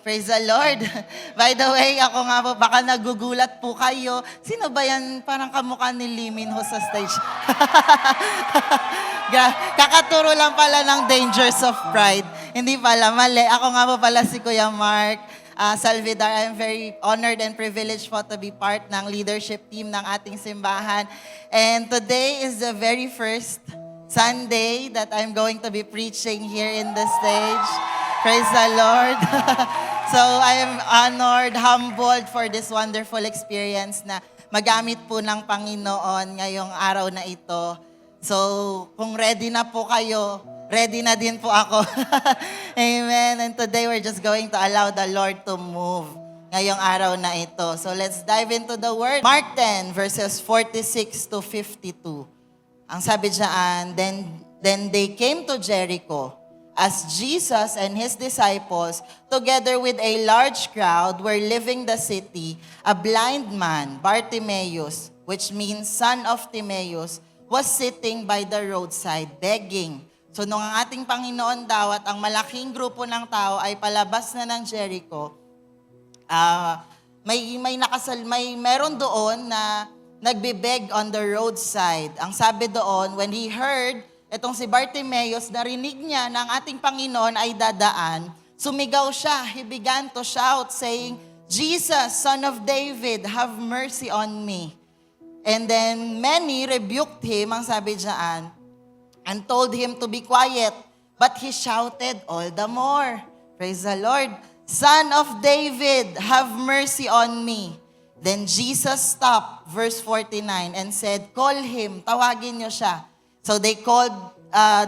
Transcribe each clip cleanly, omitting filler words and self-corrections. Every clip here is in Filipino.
Praise the Lord. By the way, ako nga po, baka nagugulat po kayo. Sino ba yan? Parang kamukha ni Lee Min Ho sa stage. Kakaturo lang pala ng Dangers of Pride. Hindi pala, mali. Ako nga po pala si Kuya Mark Salvidar. I'm very honored and privileged po to be part ng leadership team ng ating simbahan. And today is the very first Sunday that I'm going to be preaching here in the stage. Praise the Lord. So I am honored, humbled for this wonderful experience na magamit po ng Panginoon ngayong araw na ito. So kung ready na po kayo, ready na din po ako. Amen. And today we're just going to allow the Lord to move ngayong araw na ito. So let's dive into the Word. Mark 10 verses 46 to 52. Ang sabi diyan, then they came to Jericho. As Jesus and his disciples, together with a large crowd, were leaving the city, a blind man, Bartimaeus, which means son of Timaeus, was sitting by the roadside begging. So nung ang ating Panginoon daw at ang malaking grupo ng tao ay palabas na ng Jericho, meron doon na nagbibeg on the roadside. Ang sabi doon, when he heard itong si Bartimaeus, narinig niya na ang ating Panginoon ay dadaan, sumigaw siya. He began to shout saying, Jesus, Son of David, have mercy on me. And then many rebuked him, ang sabi diyan, and told him to be quiet. But he shouted all the more. Praise the Lord. Son of David, have mercy on me. Then Jesus stopped, verse 49, and said, call him, tawagin niyo siya. So they called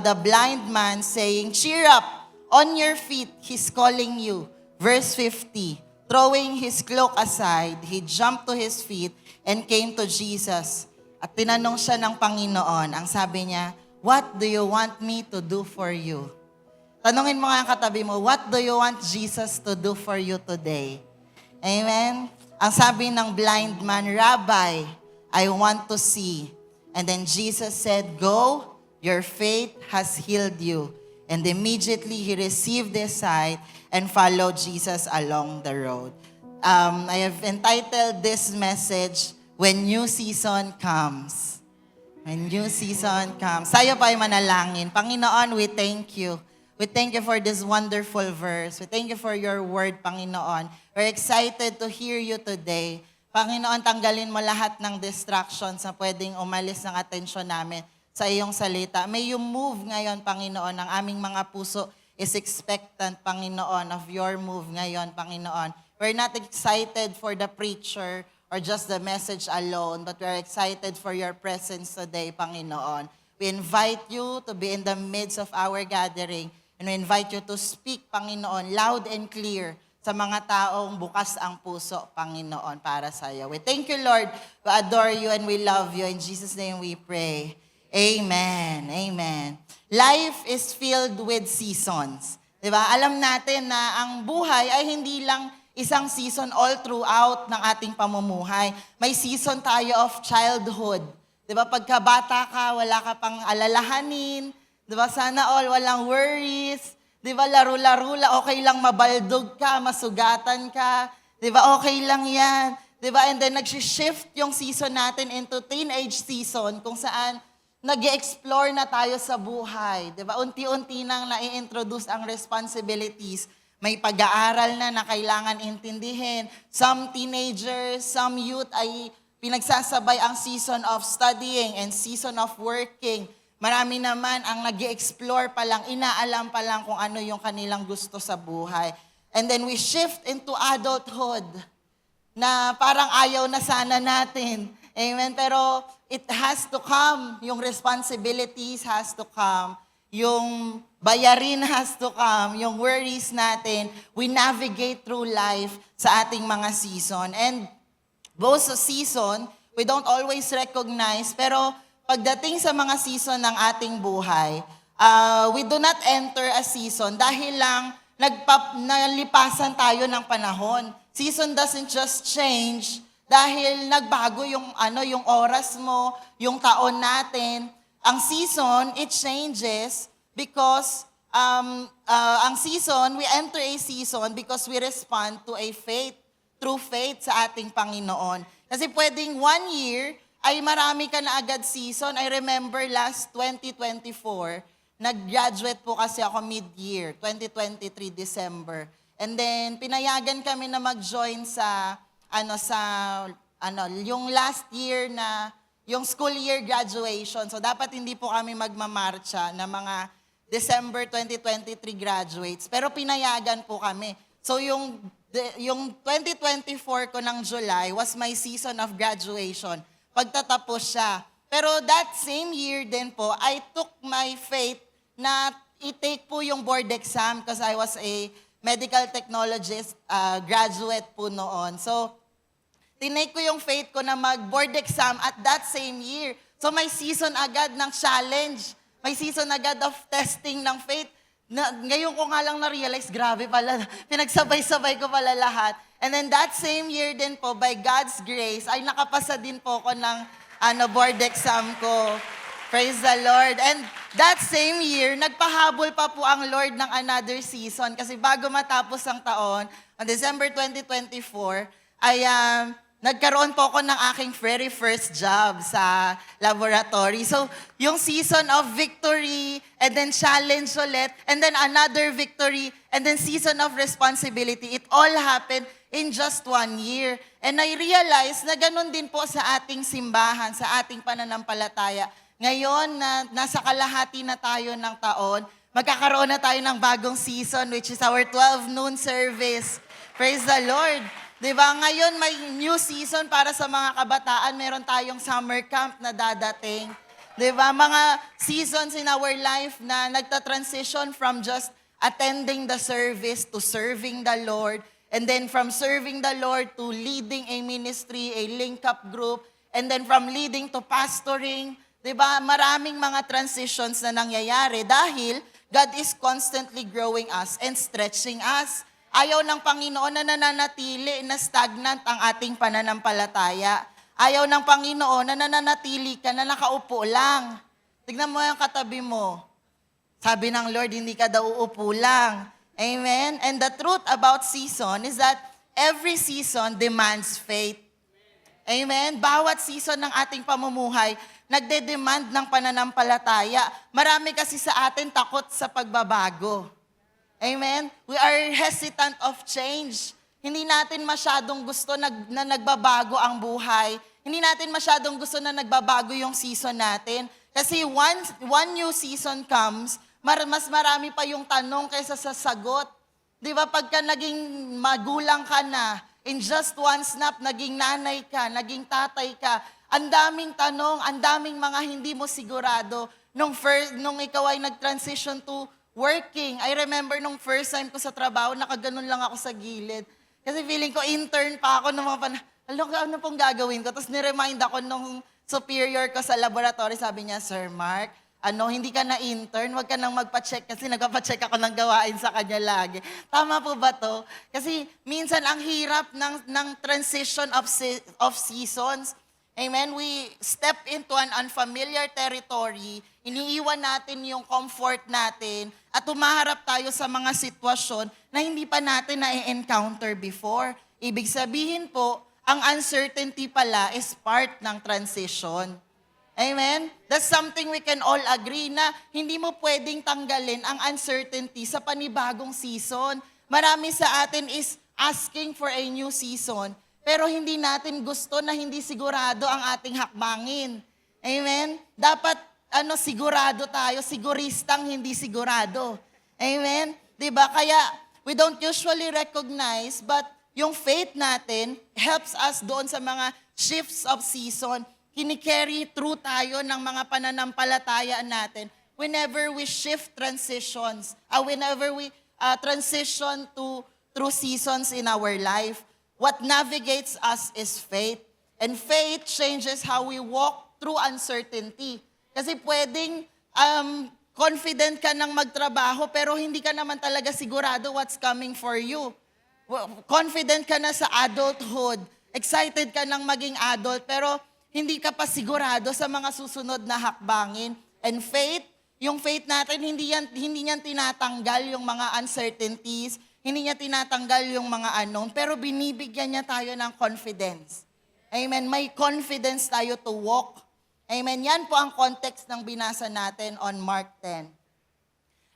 the blind man saying, cheer up, on your feet, he's calling you. Verse 50, throwing his cloak aside, he jumped to his feet and came to Jesus. At tinanong siya ng Panginoon, ang sabi niya, what do you want me to do for you? Tanungin mo nga ang katabi mo, what do you want Jesus to do for you today? Amen? Ang sabi ng blind man, Rabbi, I want to see. And then Jesus said, go, your faith has healed you. And immediately he received his sight and followed Jesus along the road. I have entitled this message, When New Season Comes. When new season comes. Tayo pa ay manalangin. Panginoon, we thank you. We thank you for this wonderful verse. We thank you for your word, Panginoon. We're excited to hear you today. Panginoon, tanggalin mo lahat ng distractions na pwedeng umalis ng atensyon namin sa iyong salita. May you move ngayon, Panginoon, ang aming mga puso is expectant, Panginoon, of your move ngayon, Panginoon. We're not excited for the preacher or just the message alone, but we're excited for your presence today, Panginoon. We invite you to be in the midst of our gathering, and we invite you to speak, Panginoon, loud and clear, sa mga taong bukas ang puso, Panginoon, para sa iyo. We thank you, Lord. We adore you and we love you. In Jesus' name we pray. Amen. Amen. Life is filled with seasons. Diba? Alam natin na ang buhay ay hindi lang isang season all throughout ng ating pamumuhay. May season tayo of childhood. Diba? Pagkabata ka, wala ka pang alalahanin. Diba? Sana all, walang worries. Di ba, laro-laro, okay lang mabaldog ka, masugatan ka. Di ba, okay lang yan. Di ba, and then nag-shift yung season natin into teenage season kung saan nag-explore na tayo sa buhay. Di ba, unti-unti nang nai-introduce ang responsibilities. May pag-aaral na kailangan intindihin. Some teenagers, some youth ay pinagsasabay ang season of studying and season of working. Marami naman ang nag-explore pa lang, inaalam pa lang kung ano yung kanilang gusto sa buhay. And then we shift into adulthood na parang ayaw na sana natin. Amen? Pero it has to come. Yung responsibilities has to come. Yung bayarin has to come. Yung worries natin. We navigate through life sa ating mga season. And both season, we don't always recognize, pero pagdating sa mga season ng ating buhay, we do not enter a season dahil lang nalipasan tayo ng panahon. Season doesn't just change dahil nagbago yung oras mo, yung taon natin. Ang season, it changes because ang season, we enter a season because we respond to a faith, through faith sa ating Panginoon. Kasi pwedeng 1 year ay marami ka na agad season. I remember last 2024, nag-graduate po kasi ako mid-year, 2023 December. And then pinayagan kami na mag-join sa yung last year na yung school year graduation. So dapat hindi po kami magmamarcha na mga December 2023 graduates. Pero pinayagan po kami. So yung 2024 ko ng July was my season of graduation. Pagtatapos siya. Pero that same year din po, I took my faith na i-take po yung board exam because I was a medical technologist graduate po noon. So, tinake ko yung faith ko na mag-board exam at that same year. So, may season agad ng challenge. May season agad of testing ng faith. Ngayon ko nga lang na-realize, grabe pala, pinagsabay-sabay ko pala lahat. And then that same year din po, by God's grace, ay nakapasa din po ako ng board exam ko. Praise the Lord. And that same year, nagpahabol pa po ang Lord ng another season. Kasi bago matapos ang taon, on December 2024, ay nagkaroon po ako ng aking very first job sa laboratory. So, yung season of victory, and then challenge ulit, and then another victory, and then season of responsibility, it all happened in just 1 year. And I realized na ganun din po sa ating simbahan, sa ating pananampalataya. Ngayon na nasa kalahati na tayo ng taon, magkakaroon na tayo ng bagong season, which is our 12 noon service. Praise the Lord. Diba? Ngayon may new season para sa mga kabataan. Meron tayong summer camp na dadating. Diba? Mga seasons in our life na nagta-transition from just attending the service to serving the Lord. And then from serving the Lord to leading a ministry, a link-up group. And then from leading to pastoring. Diba? Maraming mga transitions na nangyayari dahil God is constantly growing us and stretching us. Ayaw ng Panginoon na nananatili na stagnant ang ating pananampalataya. Ayaw ng Panginoon na nananatili ka na nakaupo lang. Tignan mo yung katabi mo. Sabi ng Lord, hindi ka daw uupo lang. Amen? And the truth about season is that every season demands faith. Amen? Bawat season ng ating pamumuhay, nagde-demand ng pananampalataya. Marami kasi sa atin takot sa pagbabago. Amen? We are hesitant of change. Hindi natin masyadong gusto na nagbabago ang buhay. Hindi natin masyadong gusto na nagbabago yung season natin. Kasi one new season comes, mas marami pa yung tanong kaysa sa sagot. Di ba, pagka naging magulang ka na, in just one snap, naging nanay ka, naging tatay ka, ang daming tanong, ang daming mga hindi mo sigurado. Nung ikaw ay nag-transition to working. I remember nung first time ko sa trabaho, nakaganon lang ako sa gilid. Kasi feeling ko, intern pa ako ng mga ano pong gagawin ko? Tapos niremind ako nung superior ko sa laboratory, sabi niya, Sir Mark, hindi ka na intern, wag ka nang magpa-check kasi nagpa-check ako ng gawain sa kanya lagi. Tama po ba to? Kasi minsan ang hirap ng transition of seasons. Amen? We step into an unfamiliar territory, iniiwan natin yung comfort natin, at tumaharap tayo sa mga sitwasyon na hindi pa natin na-encounter before. Ibig sabihin po, ang uncertainty pala is part ng transition. Amen? That's something we can all agree na hindi mo pwedeng tanggalin ang uncertainty sa panibagong season. Marami sa atin is asking for a new season, pero hindi natin gusto na hindi sigurado ang ating hakbangin. Amen? Dapat sigurado tayo, siguristang hindi sigurado. Amen? Diba? Kaya we don't usually recognize, but yung faith natin helps us doon sa mga shifts of season. Kini-carry through tayo ng mga pananampalatayaan natin whenever we shift transitions, whenever we transition through seasons in our life. What navigates us is faith. And faith changes how we walk through uncertainty. Kasi pwedeng confident ka nang magtrabaho pero hindi ka naman talaga sigurado what's coming for you. Confident ka na sa adulthood. Excited ka nang maging adult pero hindi ka pa sigurado sa mga susunod na hakbangin. And faith Yung faith natin, hindi niyan tinatanggal yung mga uncertainties, hindi niya tinatanggal yung mga unknown, pero binibigyan niya tayo ng confidence. Amen. May confidence tayo to walk. Amen. Yan po ang context ng binasa natin on Mark 10.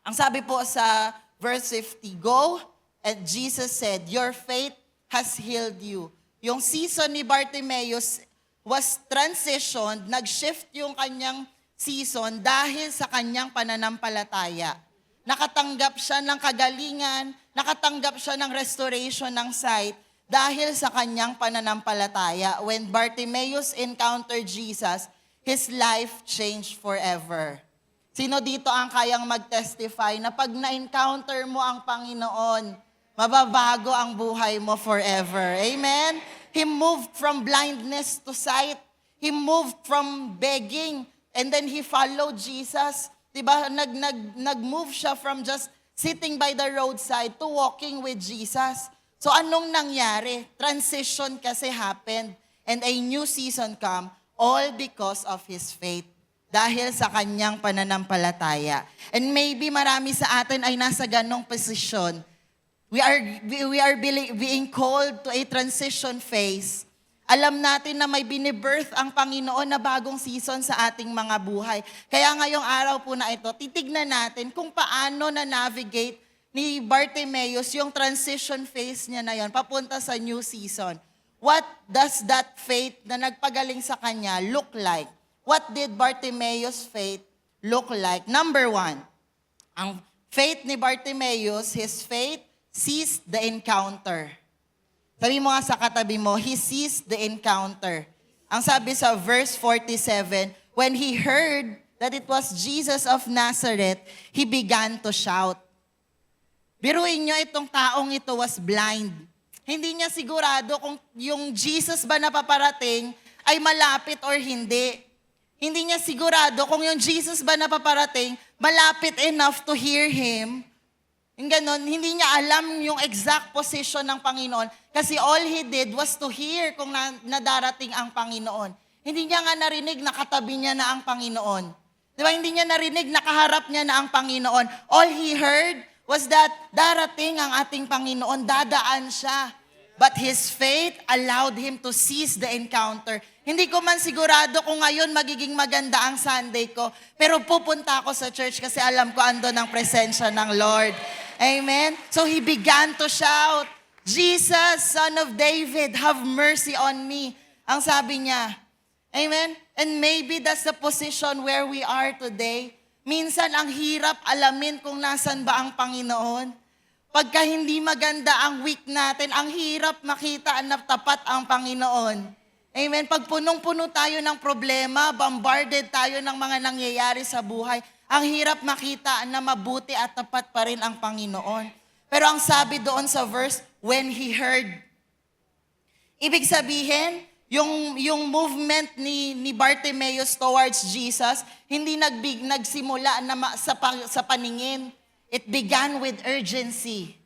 Ang sabi po sa verse 50, "Go," and Jesus said, "Your faith has healed you." Yung season ni Bartimaeus was transitioned, nag-shift yung kanyang season dahil sa kanyang pananampalataya. Nakatanggap siya ng kagalingan, nakatanggap siya ng restoration ng sight dahil sa kanyang pananampalataya. When Bartimaeus encountered Jesus, his life changed forever. Sino dito ang kayang mag-testify na pag na-encounter mo ang Panginoon, mababago ang buhay mo forever? Amen? He moved from blindness to sight. He moved from begging, and then he followed Jesus. Diba? Nag-move siya from just sitting by the roadside to walking with Jesus. So anong nangyari? Transition kasi happened, and a new season come, all because of his faith. Dahil sa kanyang pananampalataya. And maybe marami sa atin ay nasa ganong posisyon. We are being called to a transition phase. Alam natin na may binibirth ang Panginoon na bagong season sa ating mga buhay. Kaya ngayong araw po na ito, titignan natin kung paano na-navigate ni Bartimaeus yung transition phase niya na yon, papunta sa new season. What does that faith na nagpagaling sa kanya look like? What did Bartimaeus' faith look like? Number 1, ang faith ni Bartimaeus, his faith seized the encounter. Sabi mo nga sa katabi mo, he seized the encounter. Ang sabi sa verse 47, when he heard that it was Jesus of Nazareth, he began to shout. Biruin nyo, itong taong ito was blind. Hindi niya sigurado kung yung Jesus ba na paparating ay malapit or hindi. Hindi niya sigurado kung yung Jesus ba na paparating, malapit enough to hear Him. Yung ganon, hindi niya alam yung exact position ng Panginoon kasi all he did was to hear kung nadarating ang Panginoon. Hindi niya nga narinig na katabi niya na ang Panginoon. Di ba? Hindi niya narinig na kaharap niya na ang Panginoon. All he heard was that darating ang ating Panginoon, dadaan siya. But his faith allowed him to seize the encounter. Hindi ko man sigurado kung ngayon magiging maganda ang Sunday ko, pero pupunta ako sa church kasi alam ko ando ng presensya ng Lord. Amen? So he began to shout, "Jesus, Son of David, have mercy on me." Ang sabi niya. Amen? And maybe that's the position where we are today. Minsan ang hirap alamin kung nasan ba ang Panginoon. Pagka hindi maganda ang week natin, ang hirap makita na tapat ang Panginoon. Amen? Pag punong-puno tayo ng problema, bombarded tayo ng mga nangyayari sa buhay, ang hirap makita na mabuti at tapat pa rin ang Panginoon. Pero ang sabi doon sa verse, when he heard. Ibig sabihin, yung movement ni Bartimaeus towards Jesus, hindi nagsimula na sa paningin. It began with urgency.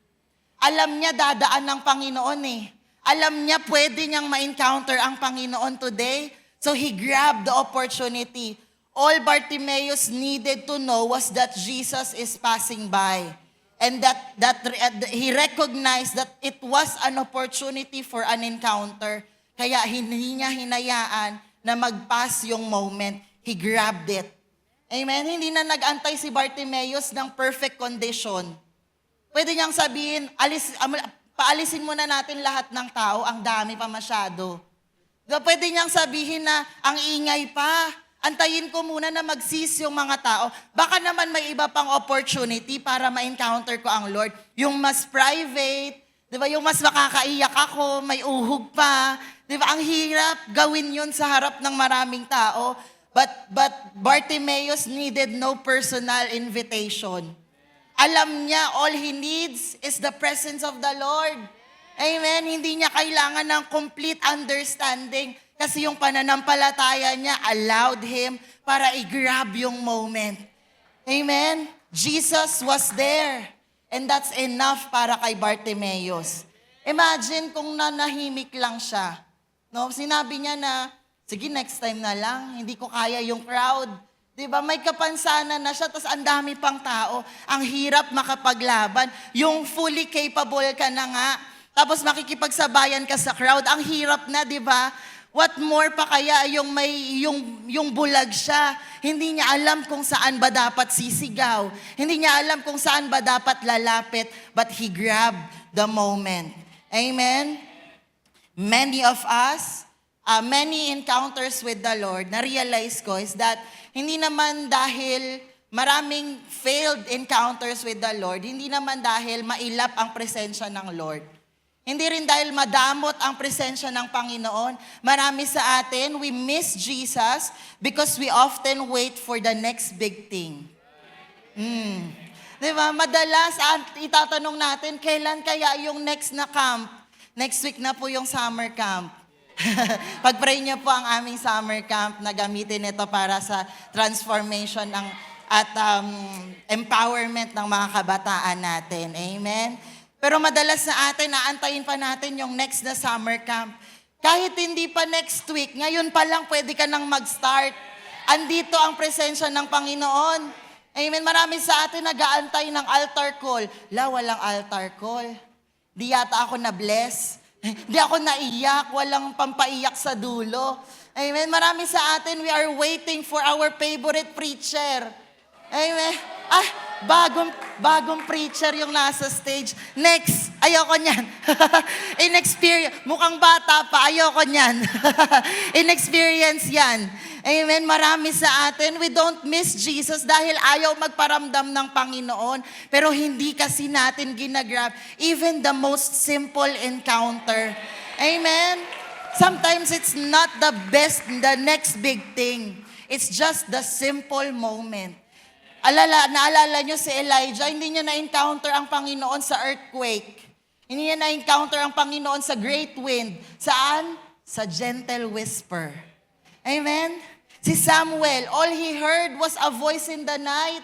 Alam niya dadaan ng Panginoon eh. Alam niya pwede niyang ma-encounter ang Panginoon today. So he grabbed the opportunity. All Bartimaeus needed to know was that Jesus is passing by. And that he recognized that it was an opportunity for an encounter. Kaya hindi niya hinayaan na mag-pass yung moment. He grabbed it. Amen? Hindi na nag-antay si Bartimaeus ng perfect condition. Pwede niyang sabihin, paalisin muna natin lahat ng tao, ang dami pa masyado. Pwede niyang sabihin na, ang ingay pa, antayin ko muna na mag-cease yung mga tao. Baka naman may iba pang opportunity para ma-encounter ko ang Lord. Yung mas private, di ba? Yung mas makakaiyak ako, may uhog pa. Di ba? Ang hirap gawin yun sa harap ng maraming tao. But Bartimaeus needed no personal invitation. Alam niya, all he needs is the presence of the Lord. Amen? Hindi niya kailangan ng complete understanding kasi yung pananampalataya niya allowed him para i-grab yung moment. Amen? Jesus was there. And that's enough para kay Bartimaeus. Imagine kung nanahimik lang siya. No? Sinabi niya na, sige, next time na lang. Hindi ko kaya yung crowd. Diba? May kapansanan na siya, tapos ang dami pang tao. Ang hirap makapaglaban. Yung fully capable ka na nga, tapos makikipagsabayan ka sa crowd, ang hirap na, di ba? What more pa kaya yung bulag siya? Hindi niya alam kung saan ba dapat sisigaw. Hindi niya alam kung saan ba dapat lalapit, but he grabbed the moment. Amen? Many of us, many encounters with the Lord, na-realize ko is that hindi naman dahil maraming failed encounters with the Lord, hindi naman dahil mailap ang presensya ng Lord. Hindi rin dahil madamot ang presensya ng Panginoon. Marami sa atin, we miss Jesus because we often wait for the next big thing. Diba? Madalas, itatanong natin, kailan kaya yung next na camp? Next week na po yung summer camp. Pag-pray niyo po ang aming summer camp na gamitin ito para sa transformation at empowerment ng mga kabataan natin. Amen? Pero madalas na atin, naantayin pa natin yung next na summer camp. Kahit hindi pa next week, ngayon pa lang pwede ka nang mag-start. Andito ang presensya ng Panginoon. Amen? Marami sa atin nag-aantay ng altar call. Walang altar call. Di yata ako na-bless. Di ako naiyak. Walang pampaiyak sa dulo. Amen? Marami sa atin, we are waiting for our favorite preacher. Amen? Bagong preacher yung nasa stage. Next, ayoko niyan. Inexperience, mukhang bata pa, ayoko niyan. Inexperience yan. Amen? Marami sa atin, we don't miss Jesus dahil ayaw magparamdam ng Panginoon. Pero hindi kasi natin ginagrab even the most simple encounter. Amen? Sometimes it's not the next big thing. It's just the simple moment. Naalala nyo si Elijah, hindi niya na-encounter ang Panginoon sa earthquake. Hindi niya na-encounter ang Panginoon sa great wind. Saan? Sa gentle whisper. Amen? Si Samuel, all he heard was a voice in the night.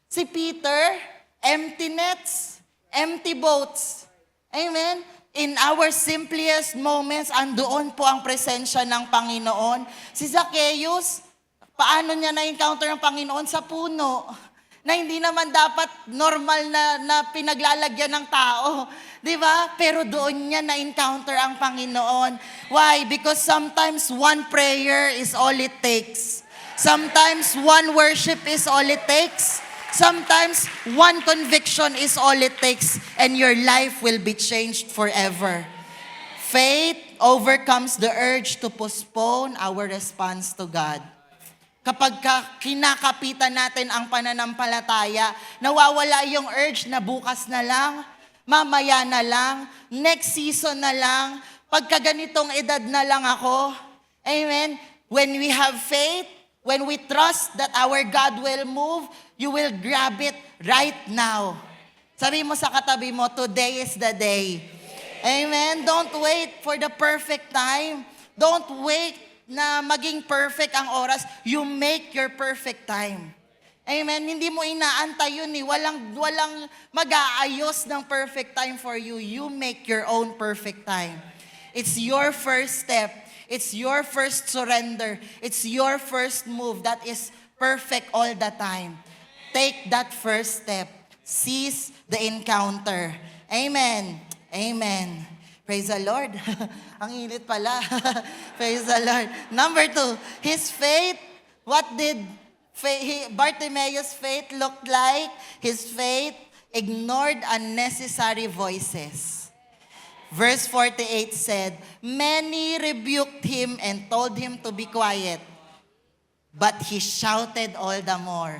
Si Peter, empty nets, empty boats. Amen? In our simplest moments, andoon po ang presensya ng Panginoon. Si Zacchaeus, paano niya na-encounter ang Panginoon? Sa puno. Na hindi naman dapat normal na pinaglalagyan ng tao. Di ba? Pero doon niya na-encounter ang Panginoon. Why? Because sometimes one prayer is all it takes. Sometimes one worship is all it takes. Sometimes one conviction is all it takes. And your life will be changed forever. Faith overcomes the urge to postpone our response to God. Kapag kinakapitan natin ang pananampalataya, nawawala yung urge na bukas na lang, mamaya na lang, next season na lang, pagka ganitong edad na lang ako. Amen? When we have faith, when we trust that our God will move, you will grab it right now. Sabi mo sa katabi mo, today is the day. Amen? Don't wait for the perfect time. Don't wait na maging perfect ang oras, you make your perfect time. Amen? Hindi mo inaantay yun eh. Walang mag-aayos ng perfect time for you. You make your own perfect time. It's your first step. It's your first surrender. It's your first move that is perfect all the time. Take that first step. Seize the encounter. Amen. Amen. Praise the Lord. Ang init pala. Praise the Lord. Number 2, his faith. What did Bartimaeus' faith look like? His faith ignored unnecessary voices. Verse 48 said, many rebuked him and told him to be quiet, but he shouted all the more.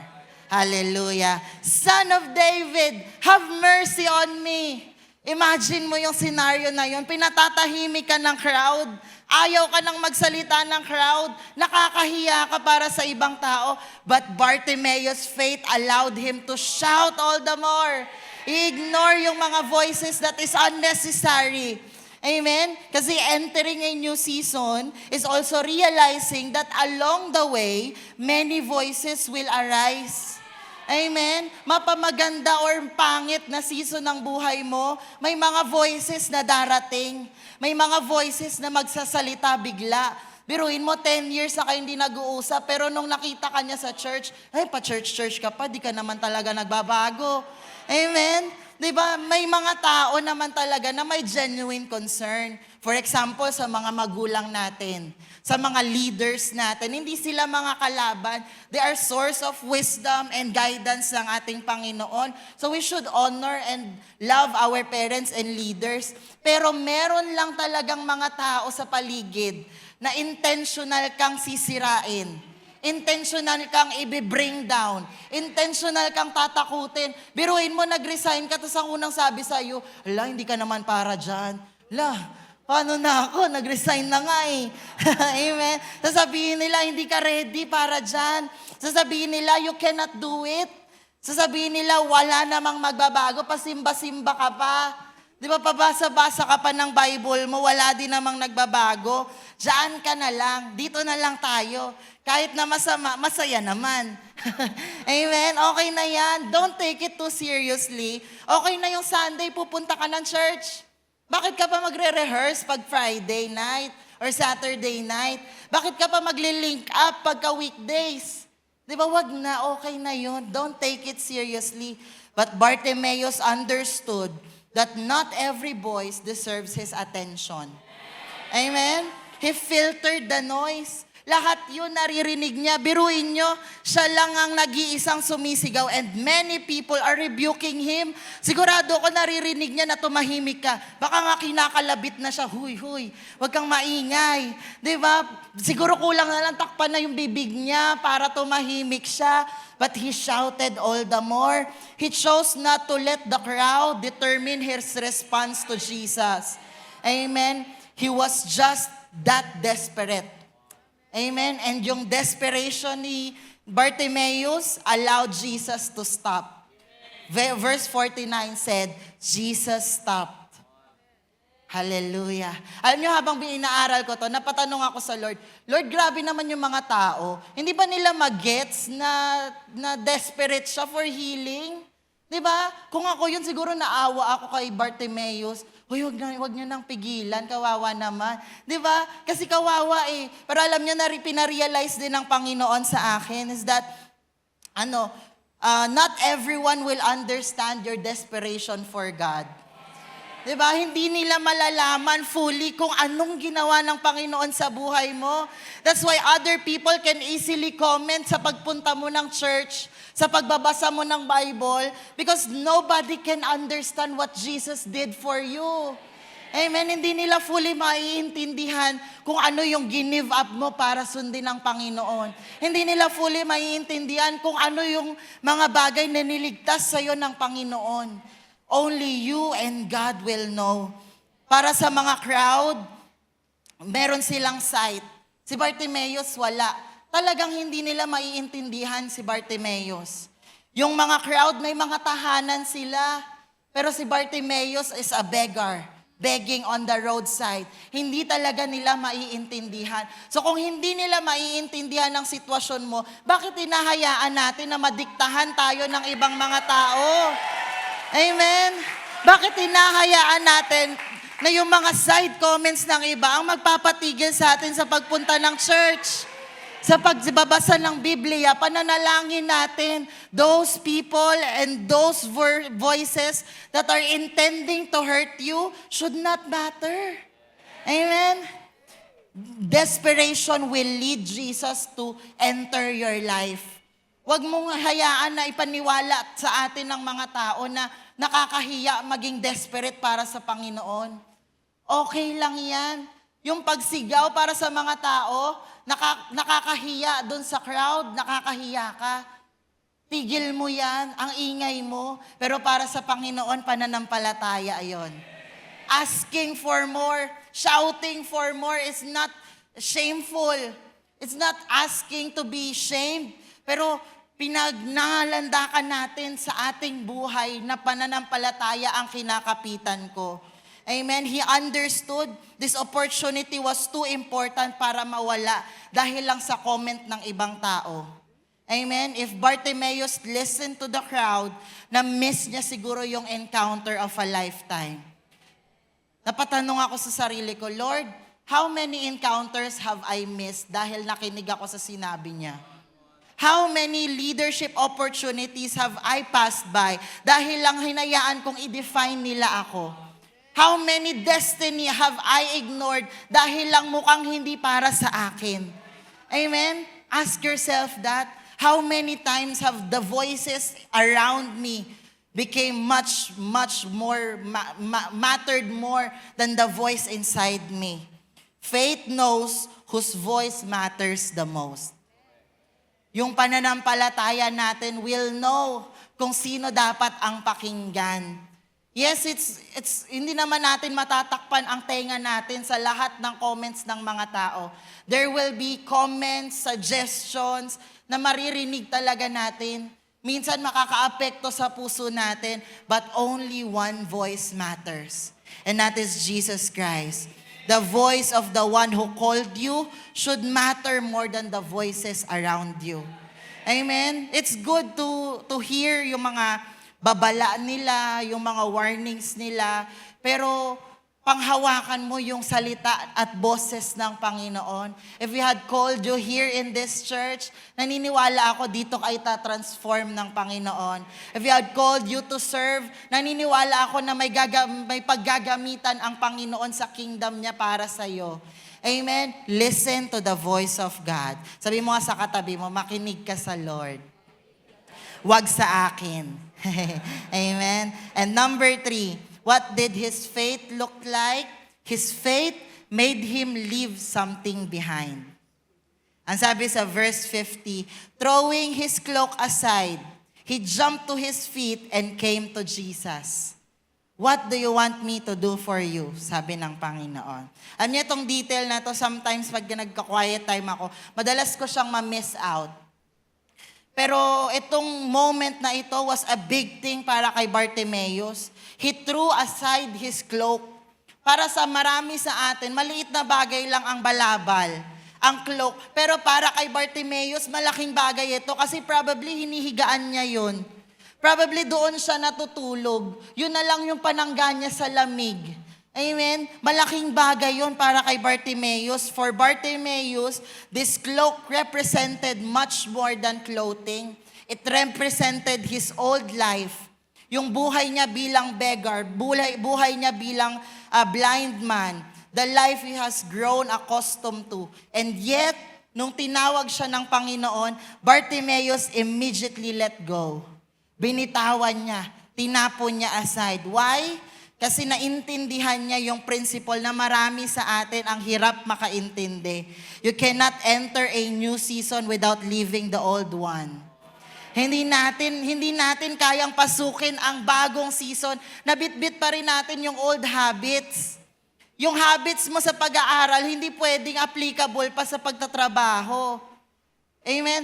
Hallelujah. Son of David, have mercy on me. Imagine mo yung scenario na yun. Pinatatahimik ka ng crowd. Ayaw ka nang magsalita ng crowd. Nakakahiya ka para sa ibang tao. But Bartimaeus' faith allowed him to shout all the more. I-ignore yung mga voices that is unnecessary. Amen? Kasi entering a new season is also realizing that along the way, many voices will arise. Amen? Mapamaganda or pangit na season ng buhay mo, may mga voices na darating. May mga voices na magsasalita bigla. Biruin mo, 10 years na kayo hindi nag-uusap, pero nung nakita ka niya sa church, ay, pa-church-church ka pa, di ka naman talaga nagbabago. Amen? Di ba? May mga tao naman talaga na may genuine concern. For example, sa mga magulang natin, sa mga leaders natin, hindi sila mga kalaban. They are source of wisdom and guidance ng ating Panginoon. So we should honor and love our parents and leaders. Pero meron lang talagang mga tao sa paligid na intentional kang sisirain. Intentional kang i-bring down. Intentional kang tatakutin. Biruin mo, nag-resign ka, tapos ang unang sabi sa'yo, ala, hindi ka naman para dyan. Ala, paano na ako? Nag-resign na nga eh. Amen? Sasabihin nila, hindi ka ready para dyan. Sasabihin nila, you cannot do it. Sasabihin nila, wala namang magbabago, pasimba-simba ka pa. Di ba, pabasa-basa ka pa ng Bible mo, wala din namang nagbabago. Diyan ka na lang, dito na lang tayo. Kahit na masama, masaya naman. Amen? Okay na yan. Don't take it too seriously. Okay na yung Sunday, pupunta ka ng church. Bakit ka pa magre-rehearse pag Friday night or Saturday night? Bakit ka pa magli-link up pagka weekdays? Di ba, wag na, okay na yun. Don't take it seriously. But Bartimaeus understood that not every voice deserves his attention. Amen? He filtered the noise. Lahat yun naririnig niya. Biruin nyo, siya lang ang nag-iisang sumisigaw and many people are rebuking him. Sigurado ko naririnig niya na tumahimik ka. Baka nga kinakalabit na siya, huy, huwag kang maingay. Diba? Siguro kulang na lang takpan na yung bibig niya para tumahimik siya. But he shouted all the more. He chose not to let the crowd determine his response to Jesus. Amen? He was just that desperate. Amen? And yung desperation ni Bartimaeus allowed Jesus to stop. Verse 49 said, Jesus stopped. Hallelujah. Alam nyo, habang inaaral ko to, napatanong ako sa Lord, Lord, grabe naman yung mga tao. Hindi ba nila mag-gets na desperate siya for healing? Diba? Kung ako yun, siguro naawa ako kay Bartimaeus. Uy, wag niyo nang pigilan, kawawa naman. Diba? Kasi kawawa eh. Pero alam niyo na pinarealize din ng Panginoon sa akin is that, not everyone will understand your desperation for God. Diba? Hindi nila malalaman fully kung anong ginawa ng Panginoon sa buhay mo. That's why other people can easily comment sa pagpunta mo ng church, sa pagbabasa mo ng Bible, because nobody can understand what Jesus did for you. Amen? Hindi nila fully maiintindihan kung ano yung give up mo para sundin ng Panginoon. Hindi nila fully maiintindihan kung ano yung mga bagay na niligtas sa'yo ng Panginoon. Only you and God will know. Para sa mga crowd, meron silang sight. Si Bartimaeus wala. Talagang hindi nila maiintindihan si Bartimaeus. Yung mga crowd, may mga tahanan sila. Pero si Bartimaeus is a beggar, begging on the roadside. Hindi talaga nila maiintindihan. So kung hindi nila maiintindihan ang sitwasyon mo, bakit hinahayaan natin na madiktahan tayo ng ibang mga tao? Amen? Bakit hinahayaan natin na yung mga side comments ng iba ang magpapatigil sa atin sa pagpunta ng church? Sa pagbabasa ng Biblia, pananalangin natin those people and those voices that are intending to hurt you should not matter. Amen? Desperation will lead Jesus to enter your life. Huwag mong hayaan na ipaniwala sa atin ng mga tao na nakakahiya maging desperate para sa Panginoon. Okay lang yan. Yung pagsigaw para sa mga tao, nakakahiya doon sa crowd, nakakahiya ka. Tigil mo yan, ang ingay mo. Pero para sa Panginoon, pananampalataya ayon. Asking for more, shouting for more is not shameful. It's not asking to be shamed. Pero pinagnalandakan natin sa ating buhay na pananampalataya ang kinakapitan ko. Amen? He understood this opportunity was too important para mawala dahil lang sa comment ng ibang tao. Amen? If Bartimaeus listened to the crowd, na-miss niya siguro yung encounter of a lifetime. Napatanong ako sa sarili ko, Lord, how many encounters have I missed dahil nakinig ako sa sinabi niya? How many leadership opportunities have I passed by dahil lang hinayaan kong i-define nila ako? How many destiny have I ignored dahil lang mukhang hindi para sa akin? Amen? Ask yourself that. How many times have the voices around me became much more, mattered more than the voice inside me? Faith knows whose voice matters the most. Yung pananampalataya natin will know kung sino dapat ang pakinggan. Yes, it's hindi naman natin matatakpan ang tenga natin sa lahat ng comments ng mga tao. There will be comments, suggestions na maririnig talaga natin. Minsan makakaapekto sa puso natin, but only one voice matters. And that is Jesus Christ. The voice of the one who called you should matter more than the voices around you. Amen? It's good to hear yung mga babala nila, yung mga warnings nila, pero panghawakan mo yung salita at boses ng Panginoon. If we had called you here in this church, naniniwala ako dito kayo ta-transform ng Panginoon. If we had called you to serve, naniniwala ako na may paggagamitan ang Panginoon sa kingdom niya para sa iyo. Amen? Listen to the voice of God. Sabi mo nga sa katabi mo, makinig ka sa Lord. Wag sa akin. Amen? And number 3, what did his faith look like? His faith made him leave something behind. Ang sabi sa verse 50, throwing his cloak aside, he jumped to his feet and came to Jesus. What do you want me to do for you? Sabi ng Panginoon. Alam niyo itong detail na to, sometimes pag nagka-quiet time ako, madalas ko siyang ma-miss out. Pero itong moment na ito was a big thing para kay Bartimaeus. He threw aside his cloak. Para sa marami sa atin, maliit na bagay lang ang balabal, ang cloak. Pero para kay Bartimaeus, malaking bagay ito kasi probably hinihigaan niya yun. Probably doon siya natutulog. Yun na lang yung panangga niya sa lamig. Amen? Malaking bagay yun para kay Bartimaeus. For Bartimaeus, this cloak represented much more than clothing. It represented his old life. Yung buhay niya bilang beggar, buhay niya bilang blind man, the life he has grown accustomed to. And yet, nung tinawag siya ng Panginoon, Bartimaeus immediately let go. Binitawan niya, tinapon niya aside. Why? Kasi naintindihan niya yung principle na marami sa atin ang hirap makaintindi. You cannot enter a new season without leaving the old one. Hindi natin kayang pasukin ang bagong season. Nabitbit pa rin natin yung old habits. Yung habits mo sa pag-aaral, hindi pwedeng applicable pa sa pagtatrabaho. Amen?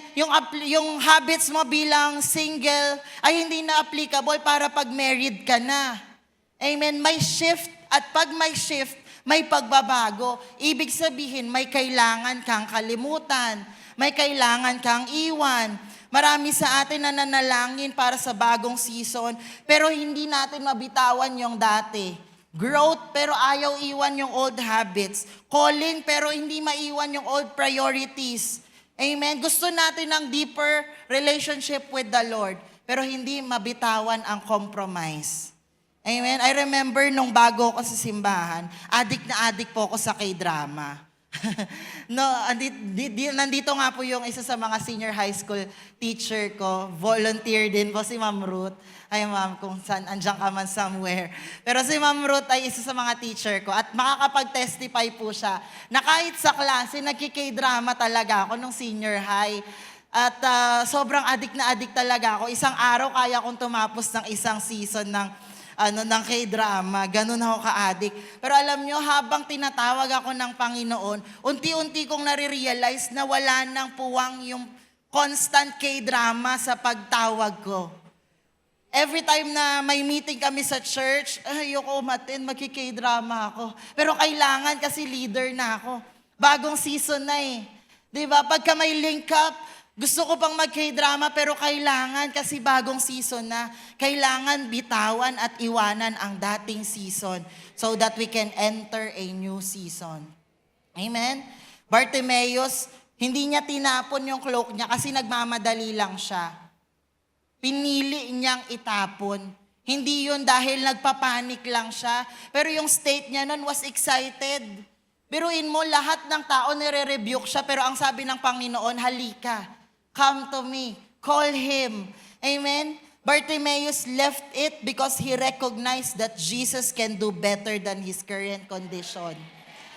Yung habits mo bilang single ay hindi na applicable para pag married ka na. Amen? May shift at pag may shift, may pagbabago. Ibig sabihin, may kailangan kang kalimutan. May kailangan kang iwan. Marami sa atin na nanalangin para sa bagong season, pero hindi natin mabitawan yung dati. Growth, pero ayaw iwan yung old habits. Calling, pero hindi maiwan yung old priorities. Amen? Gusto natin ng deeper relationship with the Lord, pero hindi mabitawan ang compromise. Amen? I remember nung bago ako sa simbahan, adik po ako sa K-drama. No, nandito nga po yung isa sa mga senior high school teacher ko. Volunteer din po si Ma'am Ruth. Ay ma'am, kung saan, andyan ka man somewhere. Pero si Ma'am Ruth ay isa sa mga teacher ko at makakapag-testify po siya na kahit sa klase, nagki-K-drama talaga ako nung senior high. At sobrang adik talaga ako. Isang araw kaya kong tumapos ng isang season ng K-drama, ganun ako ka-addict. Pero alam nyo, habang tinatawag ako ng Panginoon, unti-unti kong nare-realize na wala nang puwang yung constant K-drama sa pagtawag ko. Every time na may meeting kami sa church, ayoko umattend, magki-K-drama ako. Pero kailangan kasi leader na ako. Bagong season na eh. Diba? Pagka may link up, Gusto ko pang mag-K-drama pero kailangan kasi bagong season na. Kailangan bitawan at iwanan ang dating season so that we can enter a new season. Amen? Bartimaeus, hindi niya tinapon yung cloak niya kasi nagmamadali lang siya. Pinili niyang itapon. Hindi yun dahil nagpapanik lang siya. Pero yung state niya nun was excited. Biruin mo, lahat ng tao nire-rebuke siya pero ang sabi ng Panginoon, halika. Come to me. Call him. Amen? Bartimaeus left it because he recognized that Jesus can do better than his current condition.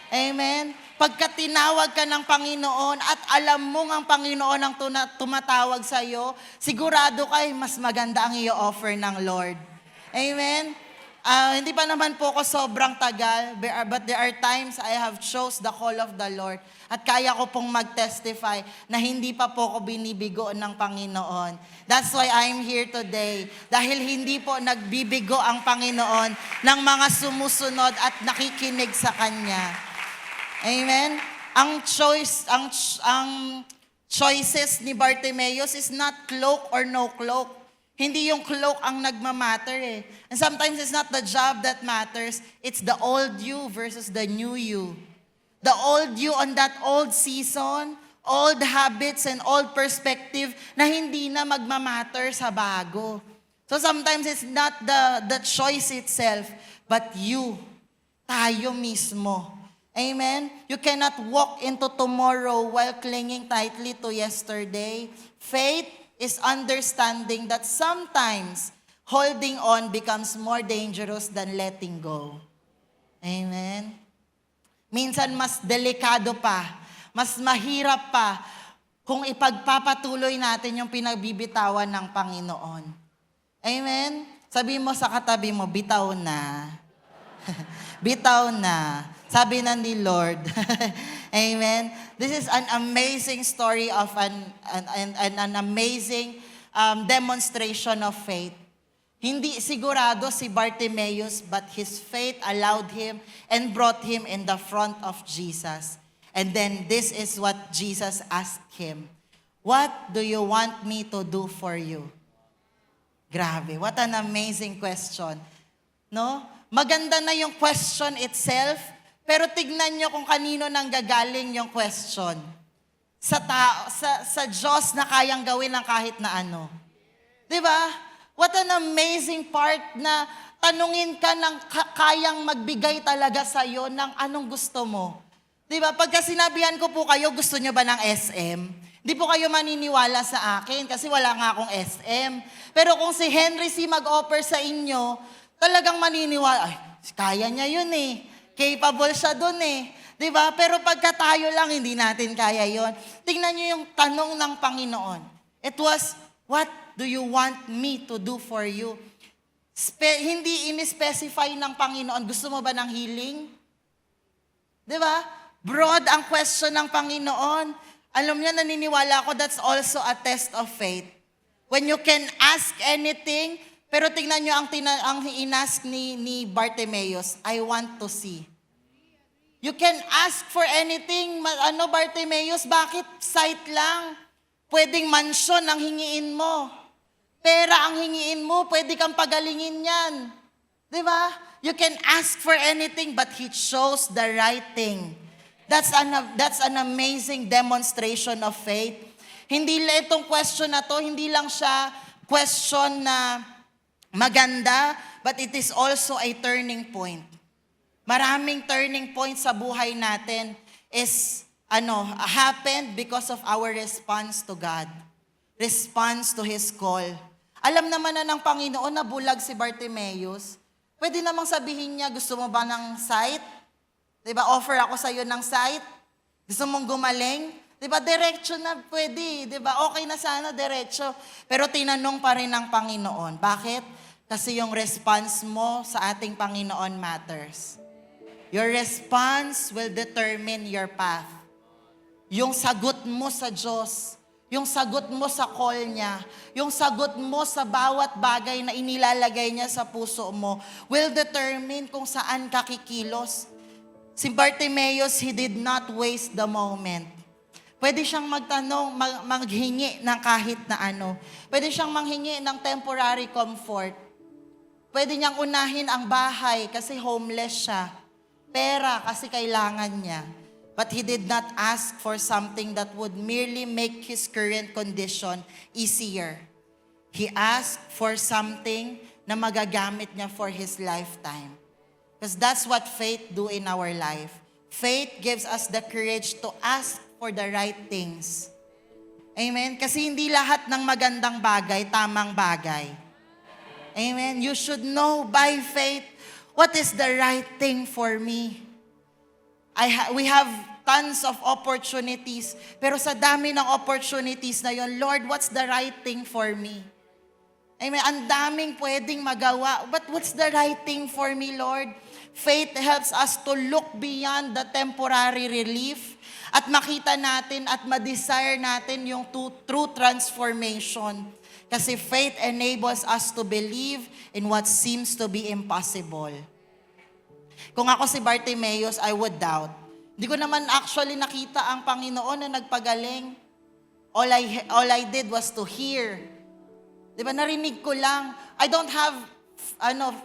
Amen? Pagka tinawag ka ng Panginoon at alam mong ang Panginoon ang tumatawag sa iyo, sigurado ka mas maganda ang i-offer ng Lord. Amen? Hindi pa naman po ako sobrang tagal, but there are times I have chose the call of the Lord. At kaya ko pong mag-testify na hindi pa po ako binibigo ng Panginoon. That's why I'm here today. Dahil hindi po nagbibigo ang Panginoon ng mga sumusunod at nakikinig sa Kanya. Amen? Ang choices ni Bartimaeus is not cloak or no cloak. Hindi yung cloak ang nagmamatter eh. And sometimes it's not the job that matters. It's the old you versus the new you. The old you on that old season, old habits and old perspective na hindi na magmamatter sa bago. So sometimes it's not the choice itself, but you, tayo mismo. Amen? You cannot walk into tomorrow while clinging tightly to yesterday. Faith is understanding that sometimes holding on becomes more dangerous than letting go. Amen? Minsan mas delikado pa, mas mahirap pa kung ipagpapatuloy natin yung pinagbibitawan ng Panginoon. Amen? Sabi mo sa katabi mo, bitaw na. Bitaw na. Sabi na ni Lord. Amen? This is an amazing story of an amazing demonstration of faith. Hindi sigurado si Bartimaeus, but his faith allowed him and brought him in the front of Jesus. And then this is what Jesus asked him. What do you want me to do for you? Grabe, what an amazing question. No? Maganda na yung question itself, pero tignan nyo kung kanino nang gagaling yung question. Sa Diyos na kayang gawin ng kahit na ano. Diba? What an amazing part na tanungin ka ng kayang magbigay talaga sa'yo ng anong gusto mo. Diba? Pagka sinabihan ko po kayo, gusto nyo ba ng SM? Hindi po kayo maniniwala sa akin kasi wala nga akong SM. Pero kung si Henry C. mag-offer sa inyo, talagang maniniwala, ay, kaya niya yun eh. Capable siya dun eh. Diba? Pero pagka tayo lang, hindi natin kaya yon. Tingnan niyo yung tanong ng Panginoon. It was, what do you want me to do for you? Hindi in-specify ng Panginoon, gusto mo ba ng healing? Diba? Broad ang question ng Panginoon. Alam niyo, naniniwala ako, that's also a test of faith. When you can ask anything, pero tingnan nyo ang inask ni Bartimaeus, I want to see. You can ask for anything, Bartimaeus, bakit sight lang? Pwedeng mansyon ang hingiin mo. Pera ang hingiin mo, pwede kang pagalingin yan. Di ba? You can ask for anything, but he chose the right thing. That's an amazing demonstration of faith. Hindi itong question na to, hindi lang siya question na maganda, but it is also a turning point. Maraming turning points sa buhay natin is happened because of our response to God. Response to His call. Alam naman na ng Panginoon na bulag si Bartimaeus. Pwede namang sabihin niya, gusto mo ba ng sight? Diba, offer ako sa iyo ng sight? Gusto mong gumaling? Diba, diretso na pwede. Diba, okay na sana, diretso. Pero tinanong pa rin ng Panginoon. Bakit? Kasi yung response mo sa ating Panginoon matters. Your response will determine your path. Yung sagot mo sa Diyos, yung sagot mo sa call niya, yung sagot mo sa bawat bagay na inilalagay niya sa puso mo, will determine kung saan ka kikilos. Si Bartimaeus, he did not waste the moment. Pwede siyang magtanong, maghingi ng kahit na ano. Pwede siyang manghingi ng temporary comfort. Pwede niyang unahin ang bahay kasi homeless siya. Pera kasi kailangan niya. But he did not ask for something that would merely make his current condition easier. He asked for something na magagamit niya for his lifetime. Because that's what faith do in our life. Faith gives us the courage to ask for the right things. Amen? Kasi hindi lahat ng magandang bagay, tamang bagay. Amen? You should know by faith what is the right thing for me. We have tons of opportunities, pero sa dami ng opportunities na yon, Lord, what's the right thing for me? Amen? Ang daming pwedeng magawa, but what's the right thing for me, Lord? Faith helps us to look beyond the temporary relief at makita natin at ma-desire natin yung true transformation. Kasi faith enables us to believe in what seems to be impossible. Kung ako si Bartimaeus, I would doubt. Hindi ko naman actually nakita ang Panginoon na nagpagaling. All I did was to hear. Di ba, narinig ko lang. I don't have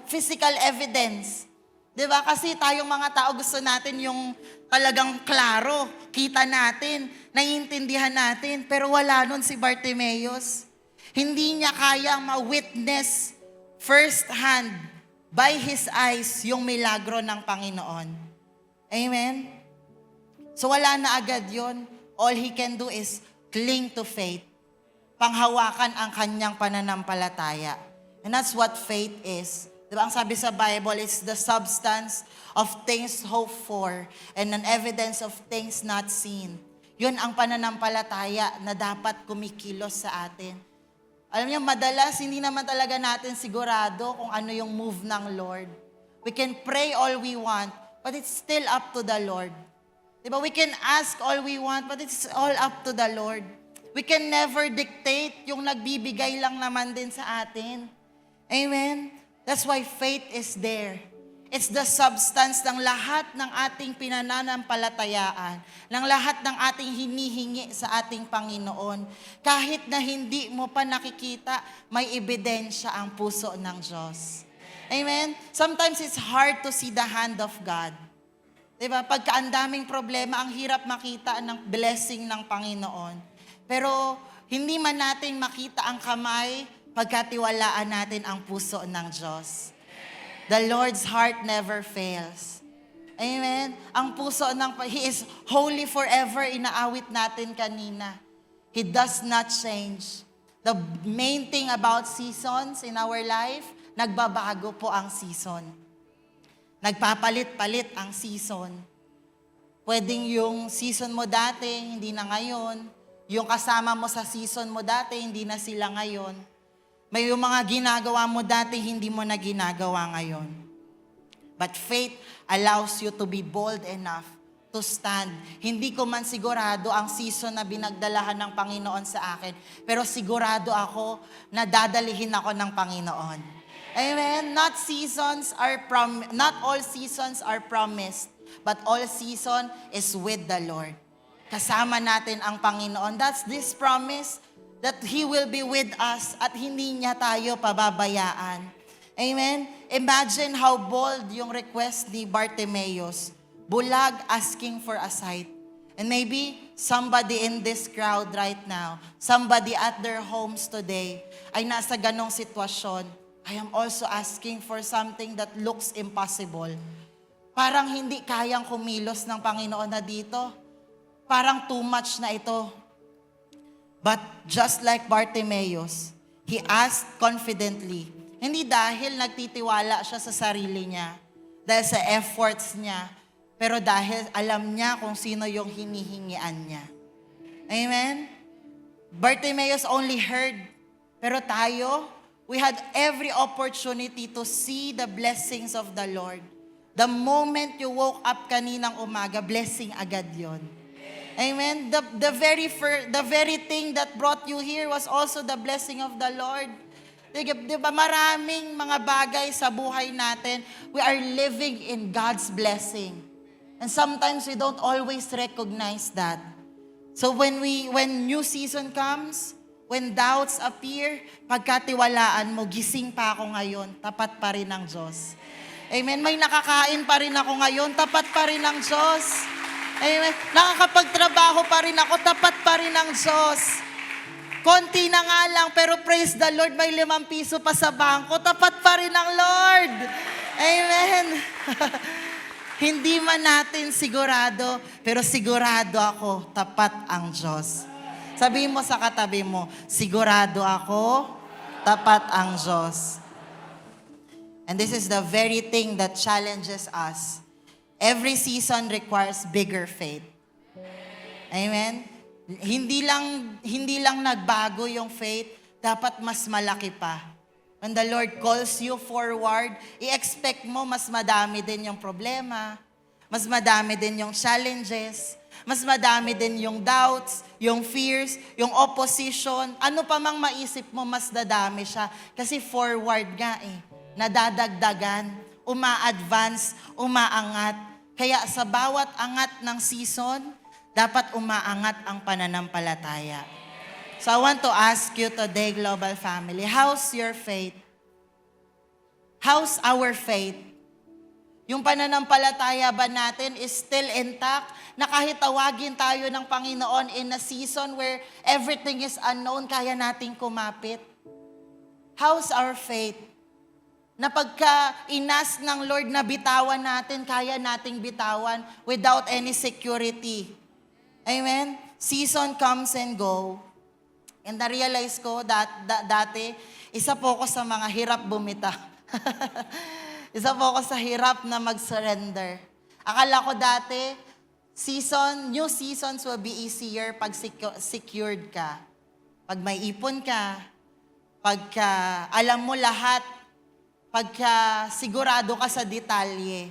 physical evidence. Di ba? Kasi tayong mga tao gusto natin yung talagang klaro, kita natin, naiintindihan natin, pero wala nun si Bartimaeus. Hindi niya kayang ma-witness first hand by his eyes yung milagro ng Panginoon. Amen? So wala na agad yun. All he can do is cling to faith. Panghawakan ang kanyang pananampalataya. And that's what faith is. Diba, ang sabi sa Bible, it's the substance of things hoped for and an evidence of things not seen. Yun ang pananampalataya na dapat kumikilos sa atin. Alam niyo, madalas hindi naman talaga natin sigurado kung ano yung move ng Lord. We can pray all we want, but it's still up to the Lord. Diba, we can ask all we want, but it's all up to the Lord. We can never dictate, yung nagbibigay lang naman din sa atin. Amen? That's why faith is there. It's the substance ng lahat ng ating pinananampalatayaan, ng lahat ng ating hinihingi sa ating Panginoon. Kahit na hindi mo pa nakikita, may ebidensya ang puso ng Diyos. Amen? Sometimes it's hard to see the hand of God. Diba? Pagka ang daming problema, ang hirap makita ng blessing ng Panginoon. Pero hindi man natin makita ang kamay, pagkatiwalaan natin ang puso ng Diyos. The Lord's heart never fails. Amen? Ang puso He is holy forever, inaawit natin kanina. He does not change. The main thing about seasons in our life, nagbabago po ang season. Nagpapalit-palit ang season. Pwedeng yung season mo dati, hindi na ngayon. Yung kasama mo sa season mo dati, hindi na sila ngayon. May yung mga ginagawa mo dati, hindi mo na ginagawa ngayon. But faith allows you to be bold enough to stand. Hindi ko man sigurado ang season na binagdalahan ng Panginoon sa akin, pero sigurado ako na dadalihin ako ng Panginoon. Amen? Not all seasons are promised, but all season is with the Lord. Kasama natin ang Panginoon. That's this promise that He will be with us at hindi niya tayo pababayaan. Amen? Imagine how bold yung request ni Bartimaeus. Bulag asking for a sight. And maybe somebody in this crowd right now, somebody at their homes today, ay nasa ganong sitwasyon. I am also asking for something that looks impossible. Parang hindi kayang kumilos ng Panginoon na dito. Parang too much na ito. But just like Bartimaeus, he asked confidently. Hindi dahil nagtitiwala siya sa sarili niya, dahil sa efforts niya, pero dahil alam niya kung sino yung hinihingian niya. Amen? Bartimaeus only heard, pero tayo, we had every opportunity to see the blessings of the Lord. The moment you woke up kaninang umaga, blessing agad yon. Amen. The very thing that brought you here was also the blessing of the Lord. Diba, maraming mga bagay sa buhay natin, we are living in God's blessing. And sometimes we don't always recognize that. So when new season comes, when doubts appear, pagkatiwalaan mo, gising pa ako ngayon, tapat pa rin ang Diyos. Amen. May nakakain pa rin ako ngayon, tapat pa rin ang Diyos. Amen. Nakakapagtrabaho pa rin ako, tapat pa rin ang Diyos. Konti na nga lang, pero praise the Lord, may 5 piso pa sa bangko, tapat pa rin ang Lord. Amen. Hindi man natin sigurado, pero sigurado ako, tapat ang Diyos. Sabihin mo sa katabi mo, sigurado ako, tapat ang Diyos. And this is the very thing that challenges us. Every season requires bigger faith. Amen? Hindi lang nagbago yung faith, dapat mas malaki pa. When the Lord calls you forward, i-expect mo mas madami din yung problema, mas madami din yung challenges, mas madami din yung doubts, yung fears, yung opposition. Ano pa mang maisip mo, mas dadami siya. Kasi forward nga nadadagdagan, uma-advance, umaangat. Kaya sa bawat angat ng season, dapat umaangat ang pananampalataya. So I want to ask you today, Global Family, how's your faith? How's our faith? Yung pananampalataya ba natin is still intact? Na kahit tawagin tayo ng Panginoon in a season where everything is unknown, kaya nating kumapit? How's our faith? Na pagka inas ng Lord na bitawan natin, kaya nating bitawan without any security. Amen? Season comes and go. And na-realize ko dati, isa po ako sa mga hirap bumitaw. Isa po ako sa hirap na mag-surrender. Akala ko dati, new seasons will be easier pag secured ka. Pag may ipon ka, pagka alam mo lahat, pagka sigurado ka sa detalye.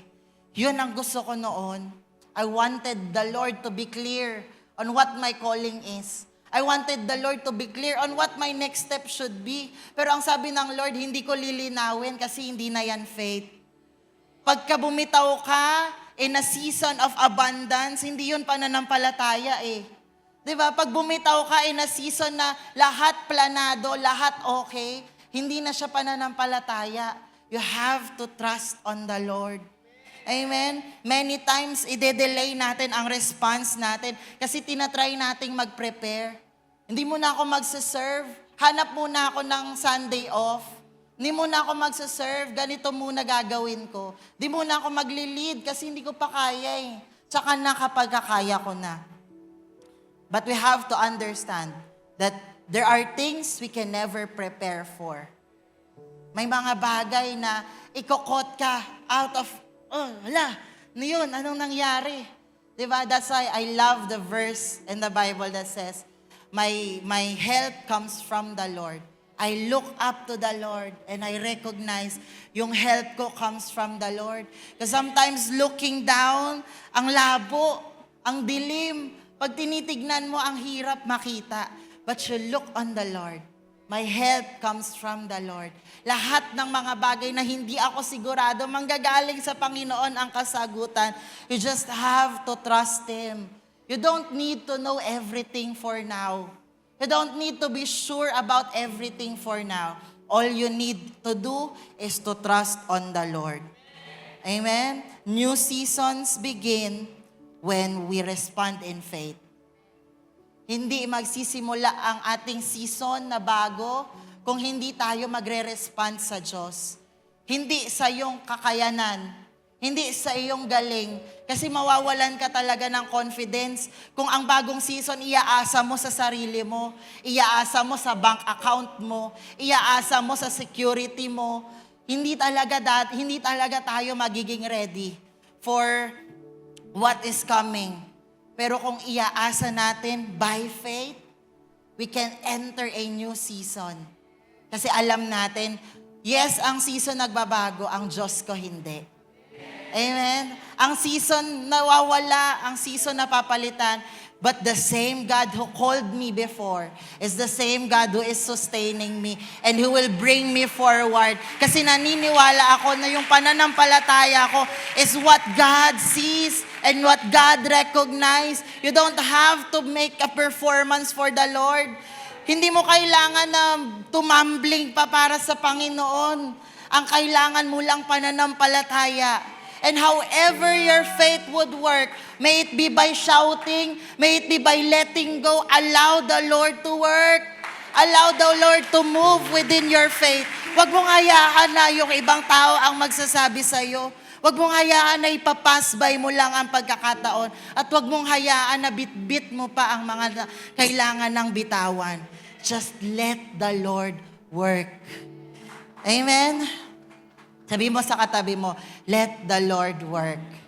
Yun ang gusto ko noon. I wanted the Lord to be clear on what my calling is. I wanted the Lord to be clear on what my next step should be. Pero ang sabi ng Lord, hindi ko lilinawin kasi hindi na yan faith. Pagka bumitaw ka in a season of abundance, hindi yun pananampalataya Diba? Pag bumitaw ka in a season na lahat planado, lahat okay, hindi na siya pananampalataya. You have to trust on the Lord. Amen? Many times, ide-delay natin ang response natin kasi tinatry nating mag-prepare. Hindi muna ako magsaserve. Hanap muna ako ng Sunday off. Hindi muna ako magsaserve. Ganito muna gagawin ko. Hindi muna ako magli-lead kasi hindi ko pa kaya Tsaka na kapag kaya ko na. But we have to understand that there are things we can never prepare for. May mga bagay na ikokot ka out of, yun, anong nangyari? Diba? That's why I love the verse in the Bible that says, my help comes from the Lord. I look up to the Lord and I recognize yung help ko comes from the Lord. Because sometimes looking down, ang labo, ang dilim, pag tinitignan mo, ang hirap makita. But you look on the Lord. My help comes from the Lord. Lahat ng mga bagay na hindi ako sigurado, manggagaling sa Panginoon ang kasagutan. You just have to trust Him. You don't need to know everything for now. You don't need to be sure about everything for now. All you need to do is to trust on the Lord. Amen? New seasons begin when we respond in faith. Hindi magsisimula ang ating season na bago kung hindi tayo magre-respond sa Diyos. Hindi sa iyong kakayanan, hindi sa iyong galing, kasi mawawalan ka talaga ng confidence kung ang bagong season iaasa mo sa sarili mo, iaasa mo sa bank account mo, iaasa mo sa security mo. Hindi talaga tayo magiging ready for what is coming. Pero kung iaasa natin by faith, we can enter a new season. Kasi alam natin, yes, ang season nagbabago, ang Diyos ko hindi. Amen? Ang season nawawala, ang season napapalitan, but the same God who called me before is the same God who is sustaining me and who will bring me forward. Kasi naniniwala ako na yung pananampalataya ko is what God sees and what God recognized. You don't have to make a performance for the Lord. Hindi mo kailangan na tumambling pa para sa Panginoon. Ang kailangan mo lang pananampalataya. And however your faith would work, may it be by shouting, may it be by letting go, allow the Lord to work. Allow the Lord to move within your faith. Huwag mong hayaan na yung ibang tao ang magsasabi sa'yo. Huwag mong hayaan na ipapass by mo lang ang pagkakataon. At huwag mong hayaan na bit-bit mo pa ang mga kailangan ng bitawan. Just let the Lord work. Amen? Sabi mo sa katabi mo, let the Lord work.